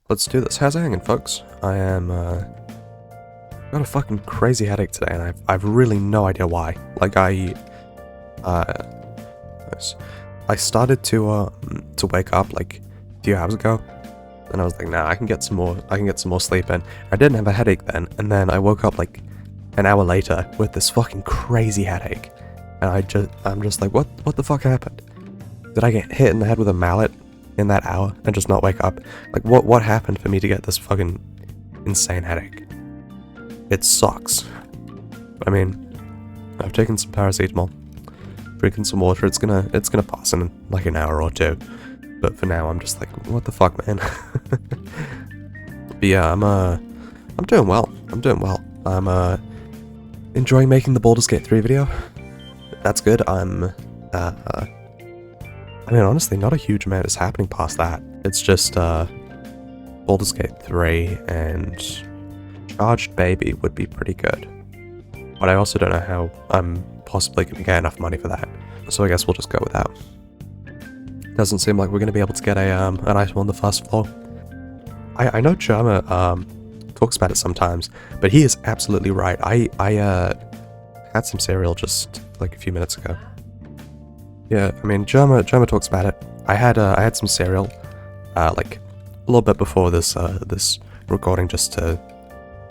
Let's do this. How's it hanging, folks? I am, got a fucking crazy headache today, and I've really no idea why. Like, I started to wake up, like, a few hours ago, and I was like, nah, I can get some more sleep in. I didn't have a headache then, and then I woke up, like, an hour later with this fucking crazy headache, and I'm just like, what the fuck happened? Did I get hit in the head with a mallet in that hour and just not wake up? Like, what happened for me to get this fucking insane headache? It sucks. But I mean, I've taken some paracetamol, drinking some water. It's gonna pass in like an hour or two. But for now, I'm just like, what the fuck, man? But yeah, I'm doing well. I'm enjoying making the Baldur's Gate 3 video. That's good. I mean, honestly, not a huge amount is happening past that. It's just, Baldur's Gate 3 and Charged Baby would be pretty good. But I also don't know how I'm possibly going to get enough money for that. So I guess we'll just go with that. Doesn't seem like we're going to be able to get an item on the first floor. I know Germa, talks about it sometimes, but he is absolutely right. I had some cereal just, like, a few minutes ago. Yeah, I mean, Germa talks about it. I had some cereal, like, a little bit before this recording, just to,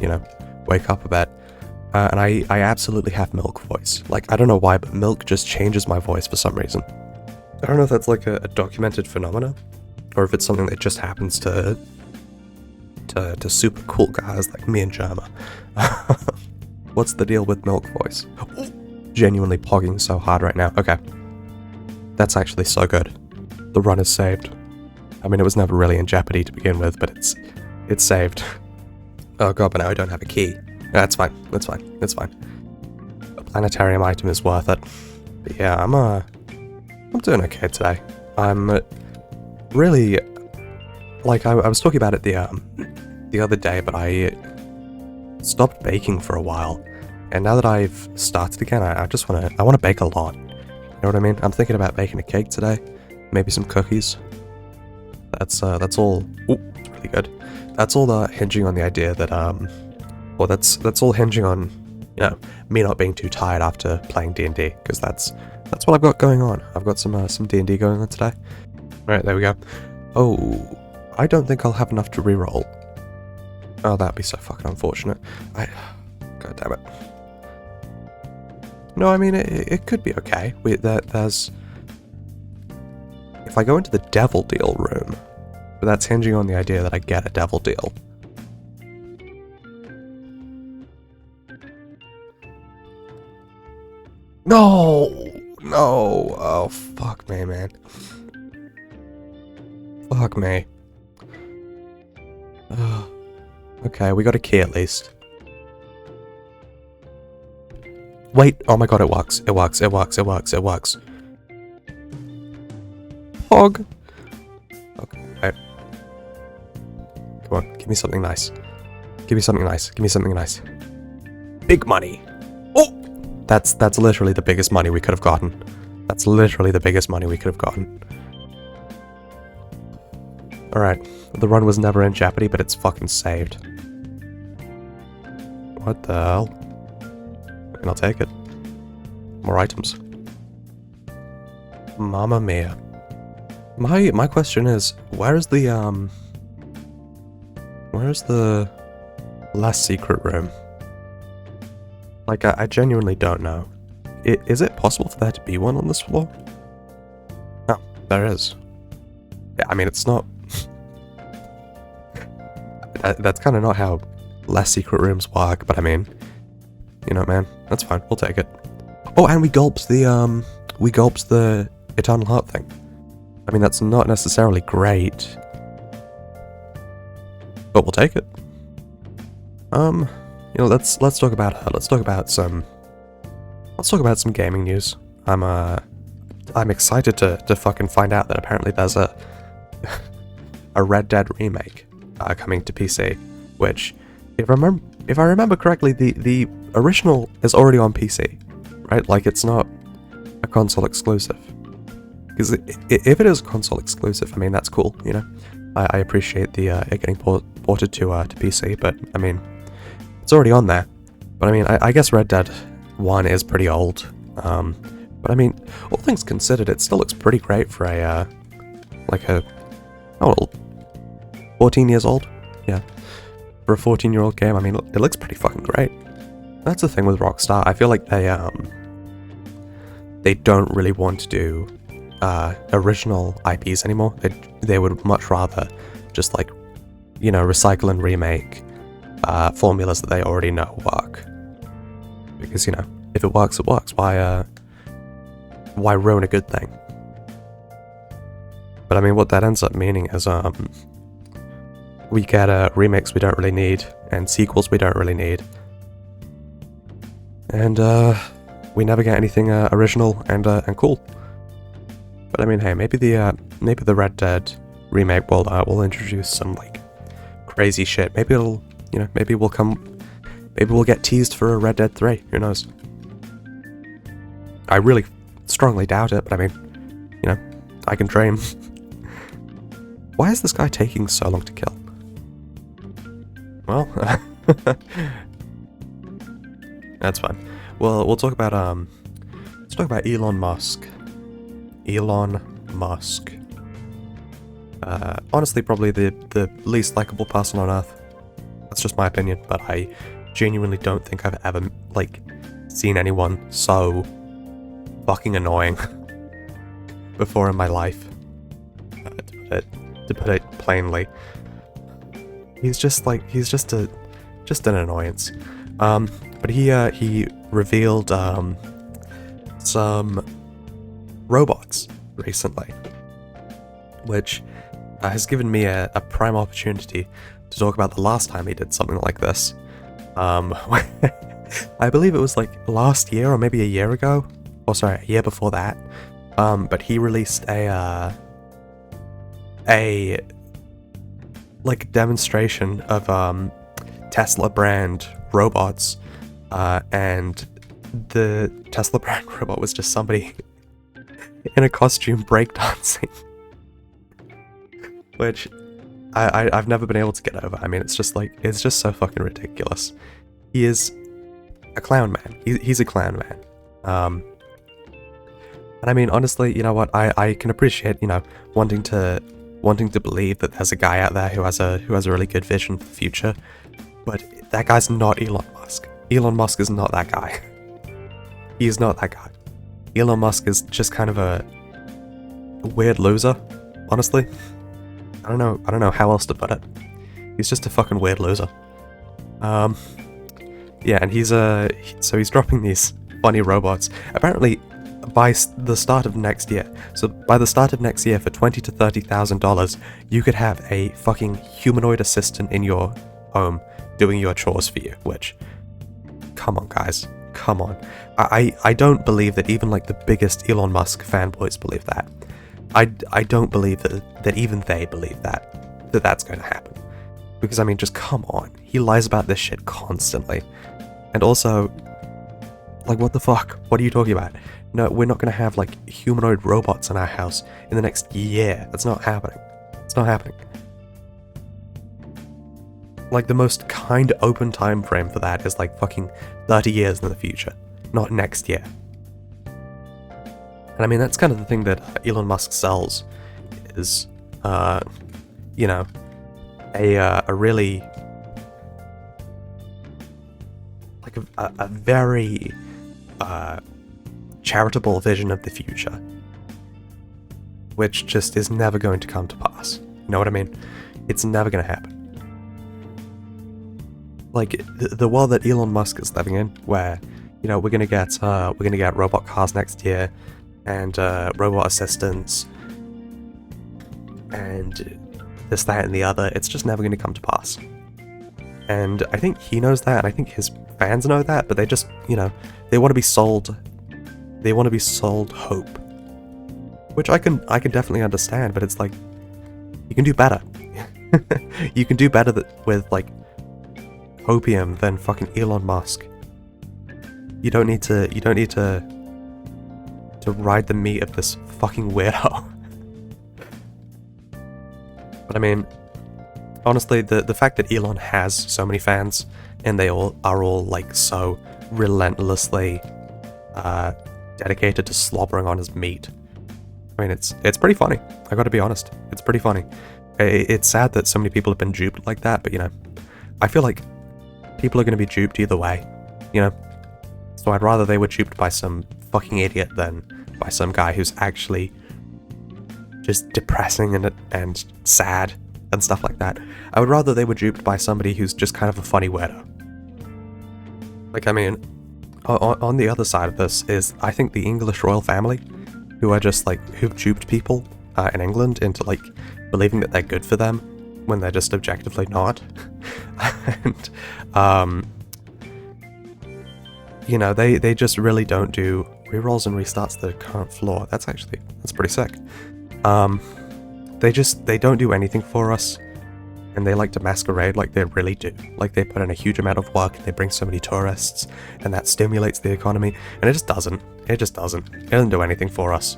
you know, wake up a bit. And I absolutely have milk voice. Like, I don't know why, but milk just changes my voice for some reason. I don't know if that's, like, a documented phenomena, or if it's something that just happens to super cool guys like me and Germa. What's the deal with milk voice? Genuinely pogging so hard right now. Okay. That's actually so good. The run is saved. I mean, it was never really in jeopardy to begin with, but it's saved. Oh god, but now I don't have a key. That's fine. It's fine. A planetarium item is worth it. But yeah, I'm doing okay today. I'm really, like, I was talking about it the other day, but I stopped baking for a while, and now that I've started again, I want to bake a lot. You know what I mean? I'm thinking about baking a cake today, maybe some cookies. That's all. Ooh, it's really good. That's all hinging on the idea that well, that's all hinging on, you know, me not being too tired after playing D&D, because that's what I've got going on. I've got some D&D going on today. Alright, there we go. Oh, I don't think I'll have enough to reroll. Oh, that'd be so fucking unfortunate. God damn it. No, I mean, it could be okay. There's... If I go into the Devil Deal room, but that's hinging on the idea that I get a Devil Deal. No! Oh, fuck me, man. Fuck me. Okay, we got a key at least. Wait, oh my god, it works. Pog. Okay, right. Come on, give me something nice. Give me something nice. Big money. Oh! That's literally the biggest money we could have gotten. Alright, the run was never in jeopardy, but it's fucking saved. What the hell? And I'll take it. More items. Mamma mia. My question is, where's the last secret room? Like, I genuinely don't know. Is it possible for there to be one on this floor? Oh, there is. Yeah, I mean, it's not... That's kind of not how less secret rooms work, but I mean, you know, man, that's fine. We'll take it. Oh, and we gulped the Eternal Heart thing. I mean, that's not necessarily great, but we'll take it. You know, let's talk about some gaming news. I'm excited to fucking find out that apparently there's a Red Dead remake coming to PC, which, if I remember correctly, the original is already on PC, right? Like, it's not a console exclusive. Because if it is console exclusive, I mean, that's cool, you know? I appreciate the it getting ported to PC, but I mean, it's already on there. But I mean, I guess Red Dead 1 is pretty old. But I mean, all things considered, it still looks pretty great for a like a 14 years old. Yeah, for a 14-year-old game. I mean, it looks pretty fucking great. That's the thing with Rockstar. I feel like they don't really want to do original IPs anymore. They would much rather just, like, you know, recycle and remake formulas that they already know work. Because, you know, if it works, it works. Why ruin a good thing? But I mean, what that ends up meaning is we get remakes we don't really need, and sequels we don't really need. And we never get anything original and cool. But I mean, hey, maybe the Red Dead remake will introduce some, like, crazy shit. Maybe it'll, you know, maybe we'll get teased for a Red Dead 3. Who knows? I really strongly doubt it, but I mean, you know, I can dream. Why is this guy taking so long to kill? Well, that's fine. Well, we'll talk about let's talk about Elon Musk. Elon Musk. Honestly, probably the least likable person on Earth. That's just my opinion, but I genuinely don't think I've ever, like, seen anyone so fucking annoying before in my life. To put it plainly, he's just an annoyance. But he revealed some robots recently, which has given me a prime opportunity to talk about the last time he did something like this. I believe it was, like, last year or maybe a year ago, or sorry, a year before that. But he released a like demonstration of Tesla brand robots, and the Tesla brand robot was just somebody in a costume breakdancing, which I've never been able to get over. I mean, it's just so fucking ridiculous. He is a clown man. He's a clown man. And I mean, honestly, you know what? I can appreciate, you know, wanting to believe that there's a guy out there who has a really good vision for the future, but that guy's not Elon Musk. Elon Musk is not that guy. He is not that guy. Elon Musk is just kind of a weird loser, honestly. I don't know how else to put it. He's just a fucking weird loser. Yeah, and so he's dropping these funny robots. Apparently, by the start of next year. So by the start of next year, for $20,000 to $30,000, you could have a fucking humanoid assistant in your home doing your chores for you. Which, come on, guys, come on. I don't believe that even, like, the biggest Elon Musk fanboys believe that. I don't believe that even they believe that's going to happen. Because I mean, just come on. He lies about this shit constantly. And also, like, what the fuck? What are you talking about? No, we're not going to have, like, humanoid robots in our house in the next year. That's not happening. It's not happening. Like, the most kind open time frame for that is, like, fucking 30 years in the future, not next year. And I mean, that's kind of the thing that Elon Musk sells, is, you know, a really, like, a very charitable vision of the future, which just is never going to come to pass. You know what I mean? It's never going to happen. Like, the world that Elon Musk is living in, where, you know, we're gonna get robot cars next year, and robot assistants, and this, that, and the other. It's just never gonna come to pass. And I think he knows that, and I think his fans know that, but they just, you know, they want to be sold. They want to be sold hope, which I can definitely understand. But it's like, you can do better. You can do better with, like, opium than fucking Elon Musk. You don't need to ride the meat of this fucking weirdo. But I mean, honestly, the fact that Elon has so many fans and they all are all like so relentlessly dedicated to slobbering on his meat. I mean, it's pretty funny. I gotta be honest, it's pretty funny. It's sad that so many people have been duped like that, but you know, I feel like people are gonna be duped either way, you know? So I'd rather they were duped by some fucking idiot than by some guy who's actually just depressing and sad and stuff like that. I would rather they were duped by somebody who's just kind of a funny weirdo. Like, I mean, on the other side of this is, I think the English royal family, who are just like, who've duped people in England into like believing that they're good for them when they're just objectively not. And, you know, they just really don't do rerolls and restarts the current floor. That's pretty sick. They don't do anything for us, and they like to masquerade like they really do. Like they put in a huge amount of work, and they bring so many tourists, and that stimulates the economy, and it just doesn't. It just doesn't. It doesn't do anything for us.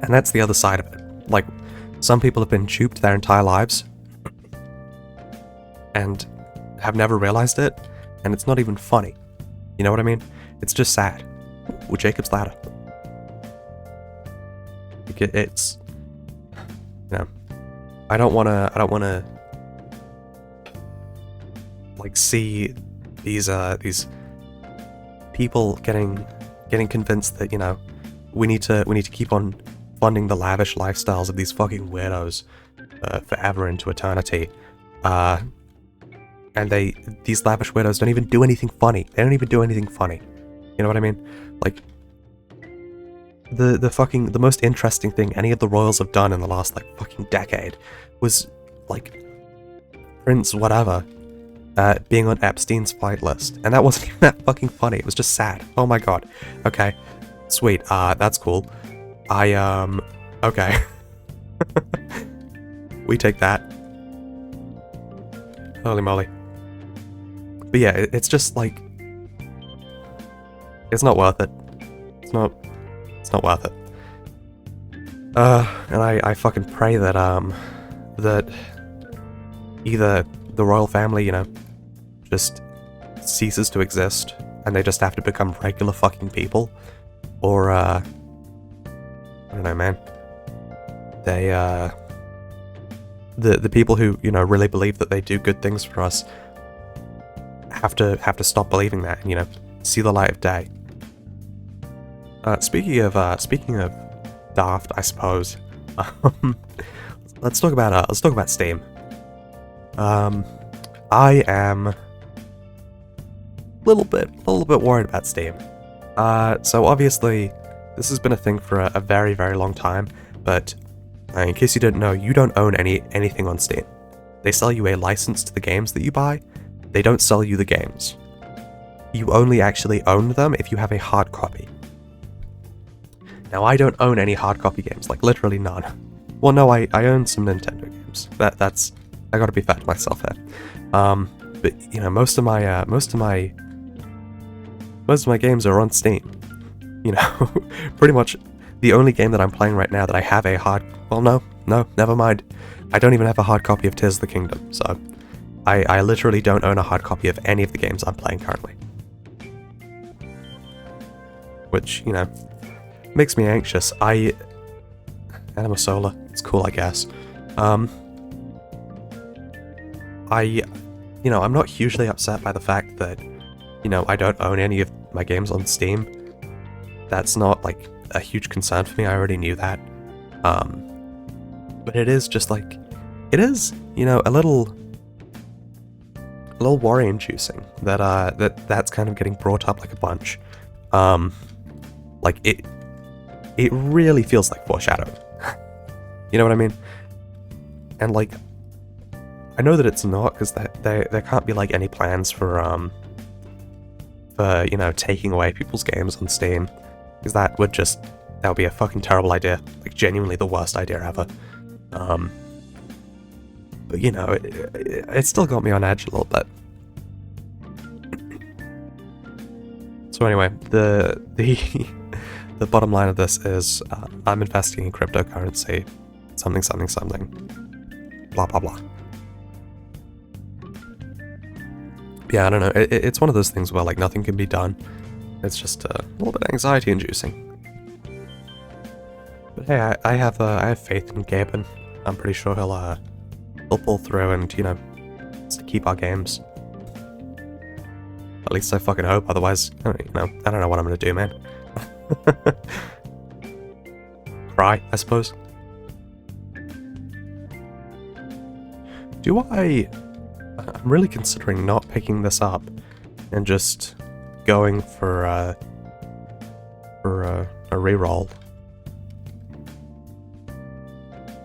And that's the other side of it. Like, some people have been duped their entire lives, and have never realized it, and it's not even funny. You know what I mean? It's just sad. With Jacob's Ladder. It's, you know, I don't wanna like see these people getting convinced that, you know, we need to keep on funding the lavish lifestyles of these fucking weirdos forever into eternity. And these lavish weirdos don't even do anything funny. They don't even do anything funny. You know what I mean? Like, the most interesting thing any of the royals have done in the last, like, fucking decade was, like, Prince whatever being on Epstein's flight list. And that wasn't even that fucking funny. It was just sad. Oh my god. Okay. Sweet. That's cool. Okay. We take that. Holy moly. But yeah, it's just like, it's not worth it. It's not worth it. And I fucking pray that, that either the royal family, you know, just ceases to exist, and they just have to become regular fucking people, or, I don't know, man. They, the people who, you know, really believe that they do good things for us have to stop believing that and, you know, see the light of day. Speaking of daft, I suppose. Let's talk about Steam. I am a little bit worried about Steam. So obviously, this has been a thing for a very, very long time, but in case you didn't know, you don't own anything on Steam. They sell you a license to the games that you buy. They don't sell you the games. You only actually own them if you have a hard copy. Now, I don't own any hard copy games, like literally none. Well, no, I own some Nintendo games. That's I gotta be fair to myself here. But you know, most of my games are on Steam. You know, pretty much the only game that I'm playing right now that I have a hard... Well, no, never mind. I don't even have a hard copy of Tears of the Kingdom, so... I literally don't own a hard copy of any of the games I'm playing currently. Which, you know, makes me anxious. Anima Solar, it's cool, I guess. You know, I'm not hugely upset by the fact that, you know, I don't own any of my games on Steam. That's not, like, a huge concern for me, I already knew that. But it is just, like, it is, you know, a little worry-inducing that that's kind of getting brought up like a bunch. Like, it really feels like foreshadowing. You know what I mean? And, like, I know that it's not, because there can't be, like, any plans for, you know, taking away people's games on Steam, because that would be a fucking terrible idea. Like, genuinely the worst idea ever. But, you know, it still got me on edge a little bit. So anyway, the bottom line of this is, I'm investing in cryptocurrency. something something something. Blah blah blah. Yeah, I don't know. It's one of those things where like nothing can be done. It's just a little bit anxiety inducing. But hey, I have faith in Gaben. I'm pretty sure he'll pull through and, you know, keep our games. At least I fucking hope. Otherwise, I don't know what I'm gonna do, man. Cry, I suppose. I'm really considering not picking this up and just going for a reroll.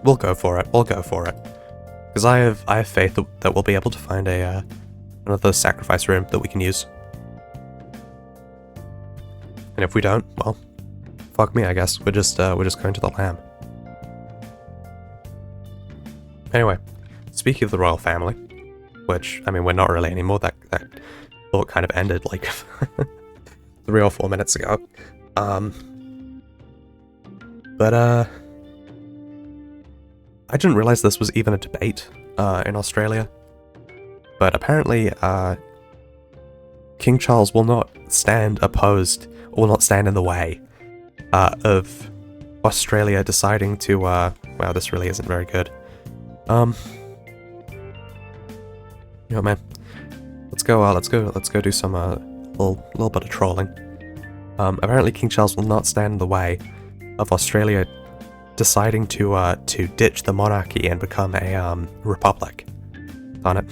We'll go for it. Because I have faith that we'll be able to find another sacrifice room that we can use. And if we don't, well, fuck me, I guess. We're just going to the lamb. Anyway, speaking of the royal family, which, I mean, we're not really anymore. That thought kind of ended like 3 or 4 minutes ago. But I didn't realize this was even a debate in Australia. But apparently, King Charles will not stand opposed, or will not stand in the way of Australia deciding to, wow, this really isn't very good. You know, man, let's go do some little bit of trolling. Apparently, King Charles will not stand in the way of Australia deciding to ditch the monarchy and become a republic. Darn it.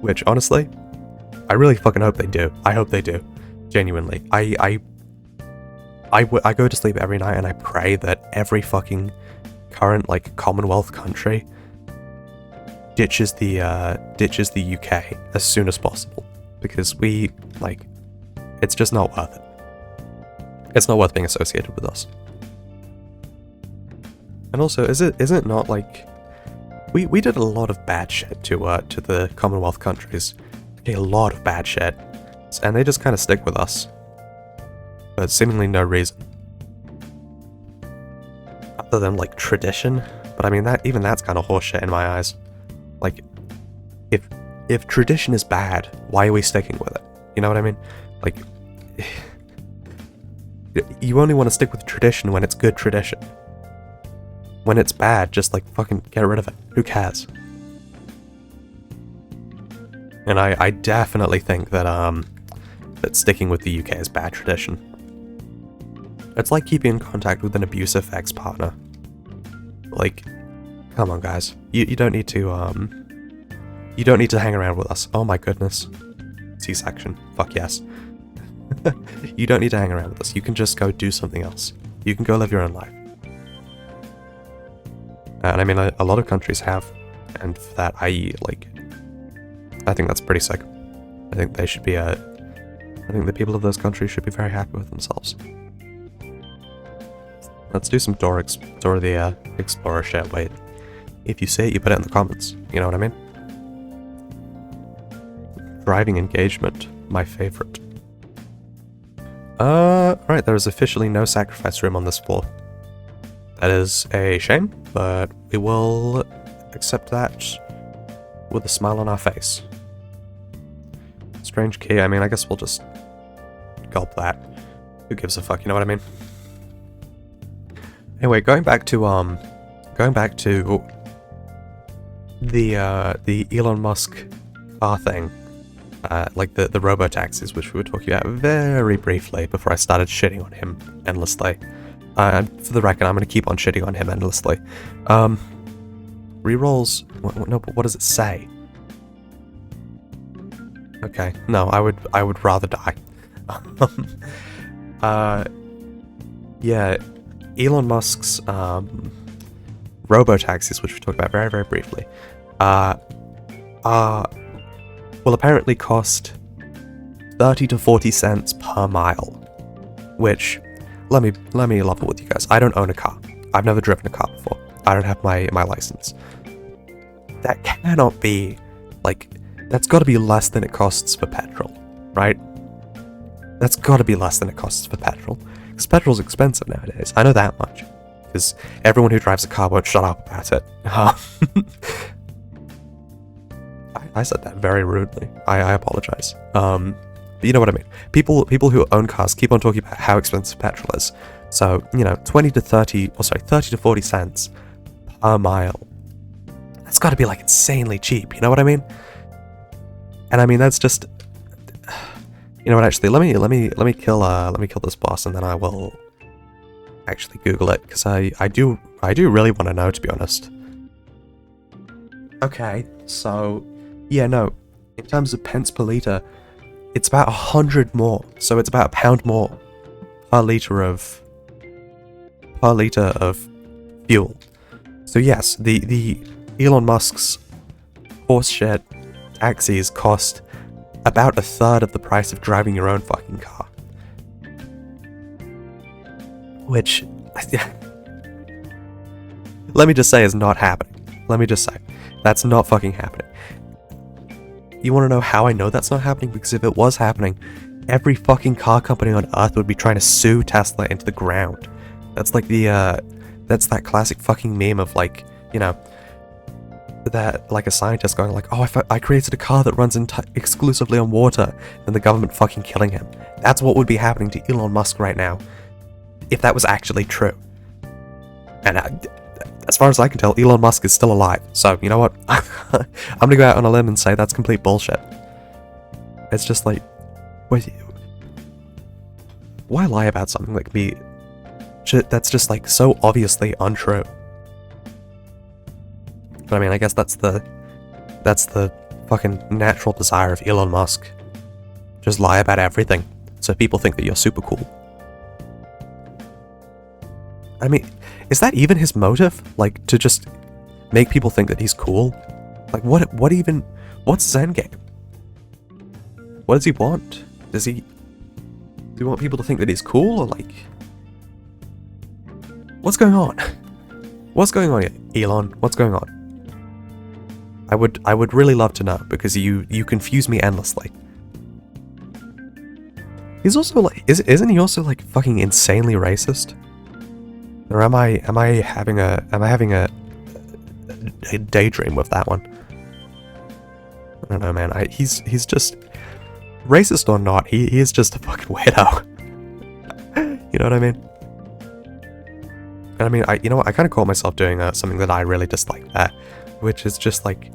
Which, honestly, I really fucking hope they do. I hope they do. Genuinely. I go to sleep every night and I pray that every fucking current, like, Commonwealth country ditches the UK as soon as possible. Because we, like, it's just not worth it. It's not worth being associated with us. And also, is it not like we did a lot of bad shit to the Commonwealth countries, a lot of bad shit, and they just kind of stick with us for seemingly no reason, other than like tradition. But I mean even that's kind of horseshit in my eyes. Like, if tradition is bad, why are we sticking with it? You know what I mean? Like, you only want to stick with tradition when it's good tradition. When it's bad, just like fucking get rid of it. Who cares? And I definitely think that that sticking with the UK is bad tradition. It's like keeping in contact with an abusive ex-partner. Like, come on, guys. You don't need to hang around with us. Oh my goodness. C-section. Fuck yes. You don't need to hang around with us. You can just go do something else. You can go live your own life. And I mean, a lot of countries have, and for that, I think that's pretty sick. I think they should be, I think the people of those countries should be very happy with themselves. Let's do some Dora the Explorer shit. Wait, if you say it, you put it in the comments. You know what I mean? Driving engagement, my favorite. Right, there is officially no sacrifice room on this floor. That is a shame, but we will accept that with a smile on our face. Strange key, I mean, I guess we'll just gulp that. Who gives a fuck, you know what I mean? Anyway, going back to the Elon Musk car thing, like the robo-taxis, which we were talking about very briefly before I started shitting on him endlessly. For the record, I'm going to keep on shitting on him endlessly. Rerolls... No, but what does it say? Okay, no, I would rather die. Yeah, Elon Musk's robo-taxis, which we talked about very, very briefly, will apparently cost 30 to 40 cents per mile, which... Let me level with you guys. I don't own a car. I've never driven a car before. I don't have my license. That cannot be, like, that's got to be less than it costs for petrol, right? That's got to be less than it costs for petrol. Because petrol's expensive nowadays. I know that much. because everyone who drives a car won't shut up about it. I said that very rudely. I apologize. But you know what I mean. People who own cars keep on talking about how expensive petrol is. So, 30 to 40 cents per mile. That's got to be like insanely cheap. You know what I mean? And I mean that's just. You know what? Actually, let me kill this boss, and then I will actually Google it, because I do really want to know, to be honest. Okay, so yeah, no, in terms of pence per litre, it's about 100 more, so it's about £1 more per litre of fuel. So yes, the Elon Musk's horseshit taxis cost about 1/3 of the price of driving your own fucking car. Which, let me just say, is not happening. Let me just say, that's not fucking happening. You want to know how I know that's not happening? Because if it was happening, every fucking car company on Earth would be trying to sue Tesla into the ground. That's like that's that classic fucking meme of like, that like a scientist going like, oh, I created a car that runs exclusively on water, and the government fucking killing him. That's what would be happening to Elon Musk right now, if that was actually true. And as far as I can tell, Elon Musk is still alive. So, you know what? I'm gonna go out on a limb and say that's complete bullshit. It's just like, why lie about something like me? That's just like so obviously untrue. But I mean, I guess that's the fucking natural desire of Elon Musk. Just lie about everything, so people think that you're super cool. I mean, is that even his motive? Like, to just make people think that he's cool? Like, what's his endgame? What does he want? Do you want people to think that he's cool, or like, what's going on? What's going on here, Elon? What's going on? I would really love to know, because you confuse me endlessly. He's also like, isn't he also like fucking insanely racist? Or am I having a daydream with that one? I don't know, man. He's just racist or not. He is just a fucking weirdo. You know what I mean? And I mean, I kind of caught myself doing something that I really dislike there, which is just like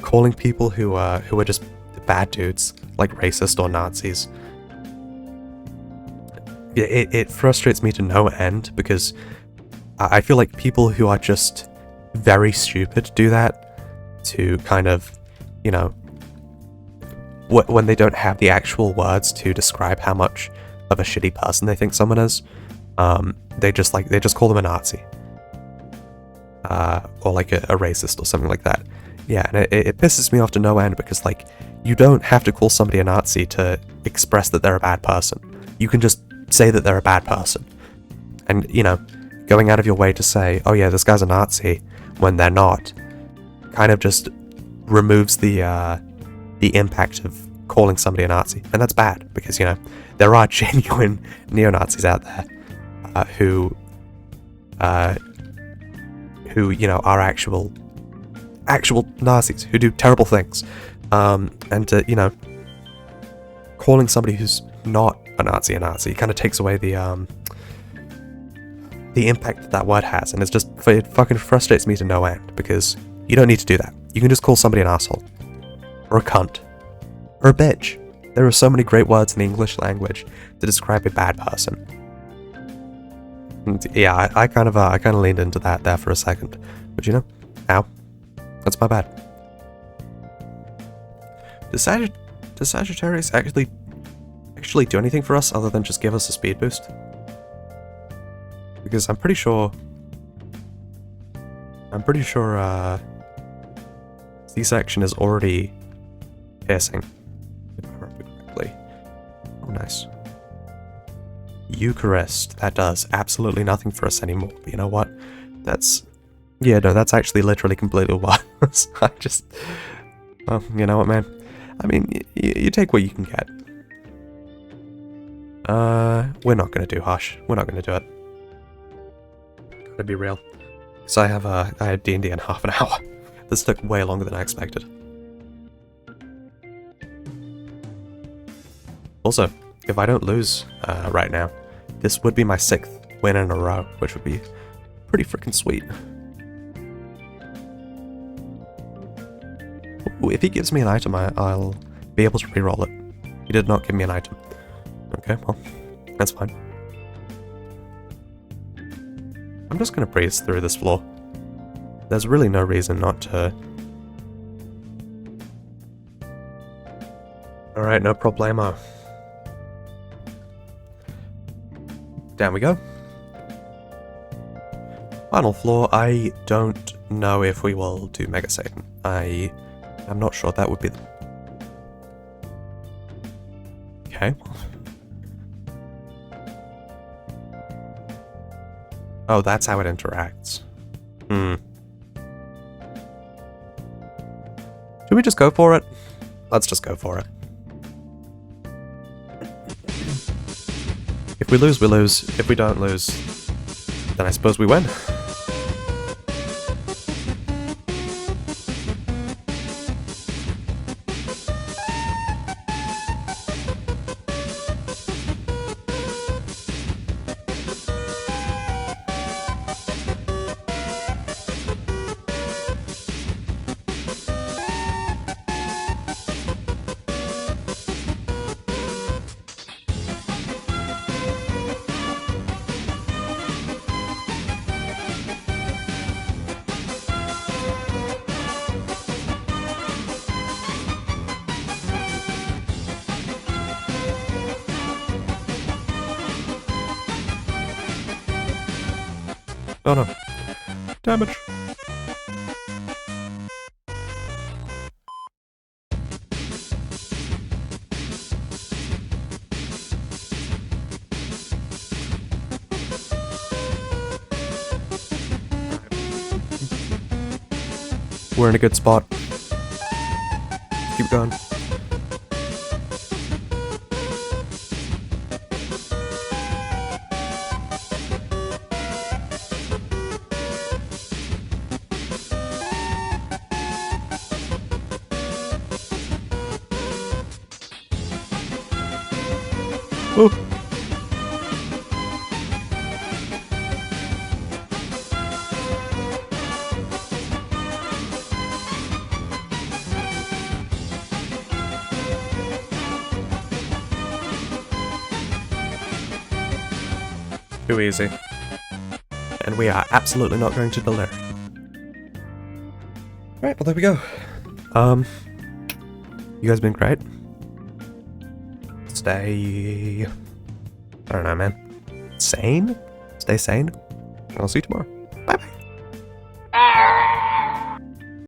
calling people who are just bad dudes, like racist or Nazis. It frustrates me to no end, because I feel like people who are just very stupid do that to kind of, when they don't have the actual words to describe how much of a shitty person they think someone is, they just call them a Nazi. Or like a racist or something like that. Yeah, and it pisses me off to no end, because like, you don't have to call somebody a Nazi to express that they're a bad person. You can just say that they're a bad person. And, going out of your way to say, oh yeah, this guy's a Nazi, when they're not, kind of just removes the impact of calling somebody a Nazi. And that's bad, because, there are genuine neo-Nazis out there who are actual Nazis who do terrible things. And calling somebody who's not a Nazi kind of takes away the impact that word has, and it fucking frustrates me to no end, because you don't need to do that. You can just call somebody an asshole, or a cunt, or a bitch. There are so many great words in the English language to describe a bad person. And yeah, I kind of leaned into that there for a second, but ow, that's my bad. Does Sagittarius actually do anything for us other than just give us a speed boost? Because I'm pretty sure C-section is already piercing, if I remember correctly. Oh, nice. Eucharist, that does absolutely nothing for us anymore. But you know what? That's actually literally completely worthless. Well, you know what, man? I mean, you take what you can get. We're not gonna do Hush. We're not gonna do it. To be real. So I had D&D in half an hour. This took way longer than I expected. Also, if I don't lose right now, this would be my 6th win in a row, which would be pretty freaking sweet. Ooh, if he gives me an item, I'll be able to reroll it. He did not give me an item. Okay, well, that's fine. I'm just gonna breeze through this floor. There's really no reason not to. Alright, no problemo. Down we go. Final floor. I don't know if we will do Mega Satan. I'm not sure that would be the... Okay. Oh, that's how it interacts. Should we just go for it? Let's just go for it. If we lose, we lose. If we don't lose, then I suppose we win. Oh no. Damage. We're in a good spot. Keep going. Ooh. Too easy. And we are absolutely not going to delay. Right, well there we go. You guys been great. Stay... I don't know, man. Sane? Stay sane. I'll see you tomorrow. Bye-bye.